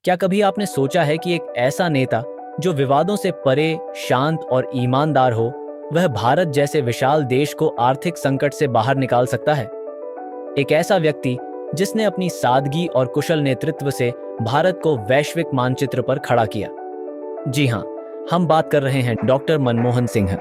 क्या कभी आपने सोचा है कि एक ऐसा नेता जो विवादों से परे, शांत और ईमानदार हो, वह भारत जैसे विशाल देश को आर्थिक संकट से बाहर निकाल सकता है? एक ऐसा व्यक्ति जिसने अपनी सादगी और कुशल नेतृत्व से भारत को वैश्विक मानचित्र पर खड़ा किया। जी हाँ, हम बात कर रहे हैं डॉक्टर मनमोहन सिंह,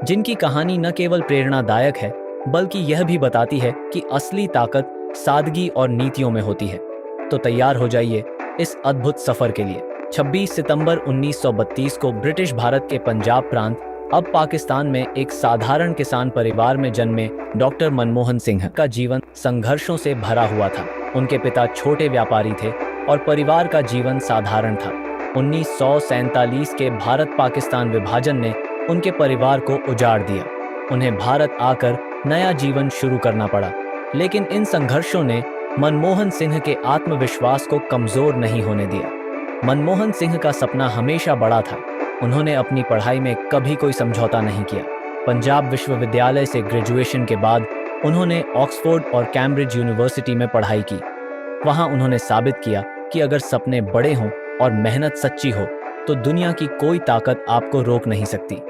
जिनकी कहानी न केवल प्रेरणादायक है, बल्कि यह भी बताती है कि असली ताकत सादगी और नीतियों में होती है। तो तैयार हो जाइए इस अद्भुत सफर के लिए। 26 सितंबर 1932 को ब्रिटिश भारत के पंजाब प्रांत, अब पाकिस्तान में, एक साधारण किसान परिवार में जन्मे डॉक्टर मनमोहन सिंह का जीवन संघर्षों से भरा हुआ था। उनके पिता छोटे व्यापारी थे और परिवार का जीवन साधारण था। 1947 के भारत पाकिस्तान विभाजन ने उनके परिवार को उजाड़ दिया। उन्हें भारत आकर नया जीवन शुरू करना पड़ा, लेकिन इन संघर्षों ने मनमोहन सिंह के आत्मविश्वास को कमजोर नहीं होने दिया। मनमोहन सिंह का सपना हमेशा बड़ा था। उन्होंने अपनी पढ़ाई में कभी कोई समझौता नहीं किया। पंजाब विश्वविद्यालय से ग्रेजुएशन के बाद उन्होंने ऑक्सफोर्ड और कैम्ब्रिज यूनिवर्सिटी में पढ़ाई की। वहां उन्होंने साबित किया कि अगर सपने बड़े हों और मेहनत सच्ची हो, तो दुनिया की कोई ताकत आपको रोक नहीं सकती।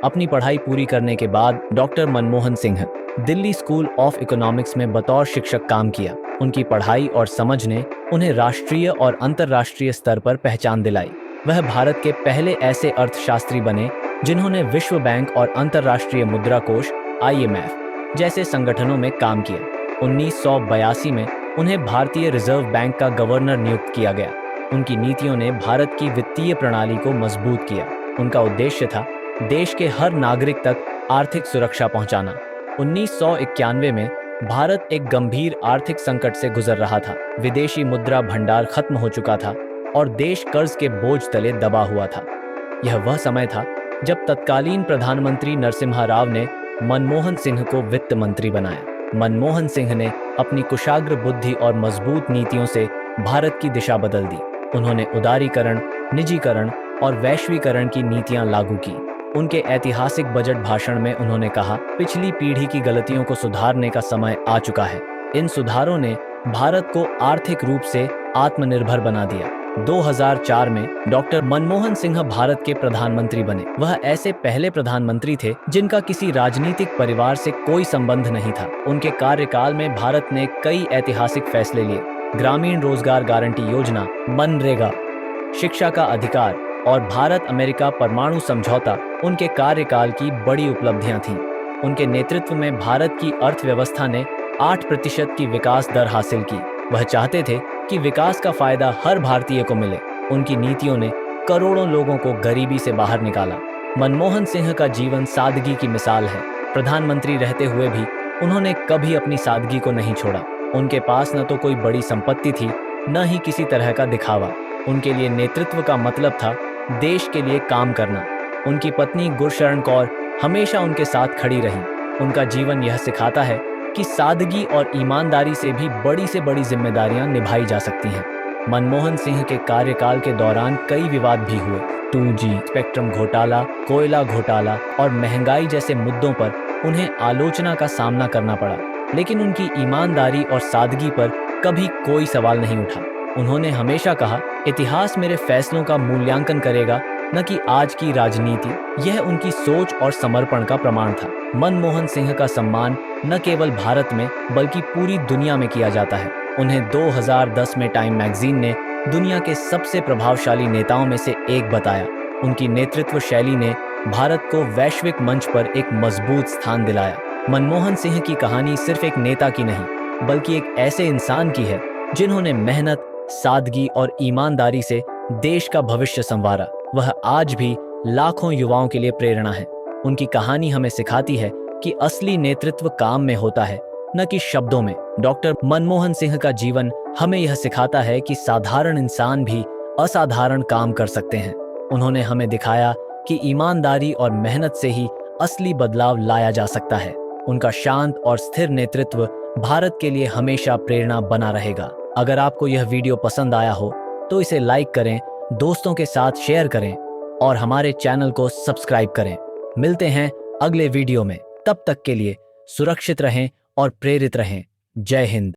अपनी पढ़ाई पूरी करने के बाद doctor Manmohan Singh Delhi school of economics में बतौर शिक्षक काम किया। उनकी पढ़ाई और समझ ने उन्हें राष्ट्रीय और अंतर्राष्ट्रीय स्तर पर पहचान दिलाई। वह भारत के पहले ऐसे अर्थशास्त्री बने जिन्होंने विश्व बैंक और अंतर्राष्ट्रीय मुद्रा कोष (IMF) जैसे संगठनों में काम किया। 1982 में उन्हें भारतीय रिजर्व बैंक का गवर्नर नियुक्त किया गया। उनकी नीतियों ने भारत की वित्तीय प्रणाली को मजबूत किया। उनका उद्देश्य था देश के हर नागरिक तक आर्थिक सुरक्षा पहुंचाना। 1991 में भारत एक गंभीर आर्थिक संकट से गुजर रहा था। विदेशी मुद्रा भंडार खत्म हो चुका था और देश कर्ज के बोझ तले दबा हुआ था। यह वह समय था जब तत्कालीन प्रधानमंत्री नरसिम्हा राव ने मनमोहन सिंह को वित्त मंत्री बनाया। मनमोहन सिंह ने अपनी कुशाग्र बुद्धि और मजबूत नीतियों से भारत की दिशा बदल दी। उन्होंने उदारीकरण, निजीकरण और वैश्वीकरण की नीतियां लागू की। उनके ऐतिहासिक बजट भाषण में उन्होंने कहा, पिछली पीढ़ी की गलतियों को सुधारने का समय आ चुका है। इन सुधारों ने भारत को आर्थिक रूप से आत्मनिर्भर बना दिया। 2004 में डॉक्टर मनमोहन सिंह भारत के प्रधानमंत्री बने। वह ऐसे पहले प्रधानमंत्री थे जिनका किसी राजनीतिक परिवार से कोई संबंध नहीं था। उनके कार्यकाल में भारत ने कई ऐतिहासिक फैसले लिए। ग्रामीण रोजगार गारंटी योजना, मनरेगा, शिक्षा का अधिकार और भारत अमेरिका परमाणु समझौता उनके कार्यकाल की बड़ी उपलब्धियां थीं। उनके नेतृत्व में भारत की अर्थव्यवस्था ने 8% की विकास दर हासिल की। वह चाहते थे कि विकास का फायदा हर भारतीय को मिले। उनकी नीतियों ने करोड़ों लोगों को गरीबी से बाहर निकाला। मनमोहन सिंह का जीवन सादगी की मिसाल है। प्रधानमंत्री रहते हुए भी उन्होंने कभी अपनी सादगी को नहीं छोड़ा। उनके पास न तो कोई बड़ी संपत्ति थी, न ही किसी तरह का दिखावा। उनके लिए नेतृत्व का मतलब था देश के लिए काम करना। उनकी पत्नी गुरशरण कौर हमेशा उनके साथ खड़ी रही। उनका जीवन यह सिखाता है कि सादगी और ईमानदारी से भी बड़ी से बड़ी जिम्मेदारियां निभाई जा सकती हैं। मनमोहन सिंह के कार्यकाल के दौरान कई विवाद भी हुए। 2G, स्पेक्ट्रम घोटाला, कोयला घोटाला और महंगाई जैसे मुद्दों पर उन्हें आलोचना का सामना करना पड़ा, लेकिन उनकी ईमानदारी और सादगी पर कभी कोई सवाल नहीं उठा। उन्होंने हमेशा कहा, इतिहास मेरे फैसलों का मूल्यांकन करेगा, न कि आज की राजनीति। यह उनकी सोच और समर्पण का प्रमाण था। मनमोहन सिंह का सम्मान न केवल भारत में बल्कि पूरी दुनिया में किया जाता है। उन्हें 2010 में टाइम मैगजीन ने दुनिया के सबसे प्रभावशाली नेताओं में से एक बताया। उनकी नेतृत्व शैली ने भारत को वैश्विक मंच पर एक मजबूत स्थान दिलाया। मनमोहन सिंह की कहानी सिर्फ एक नेता की नहीं, बल्कि एक ऐसे इंसान की है जिन्होंने मेहनत, सादगी और ईमानदारी से देश का भविष्य संवारा। वह आज भी लाखों युवाओं के लिए प्रेरणा है। उनकी कहानी हमें सिखाती है कि असली नेतृत्व काम में होता है, न कि शब्दों में। डॉक्टर मनमोहन सिंह का जीवन हमें यह सिखाता है कि साधारण इंसान भी असाधारण काम कर सकते हैं। उन्होंने हमें दिखाया कि ईमानदारी और मेहनत से ही असली बदलाव लाया जा सकता है। उनका शांत और स्थिर नेतृत्व भारत के लिए हमेशा प्रेरणा बना रहेगा। अगर आपको यह वीडियो पसंद आया हो तो इसे लाइक करें, दोस्तों के साथ शेयर करें और हमारे चैनल को सब्सक्राइब करें। मिलते हैं अगले वीडियो में। तब तक के लिए सुरक्षित रहें और प्रेरित रहें। जय हिंद।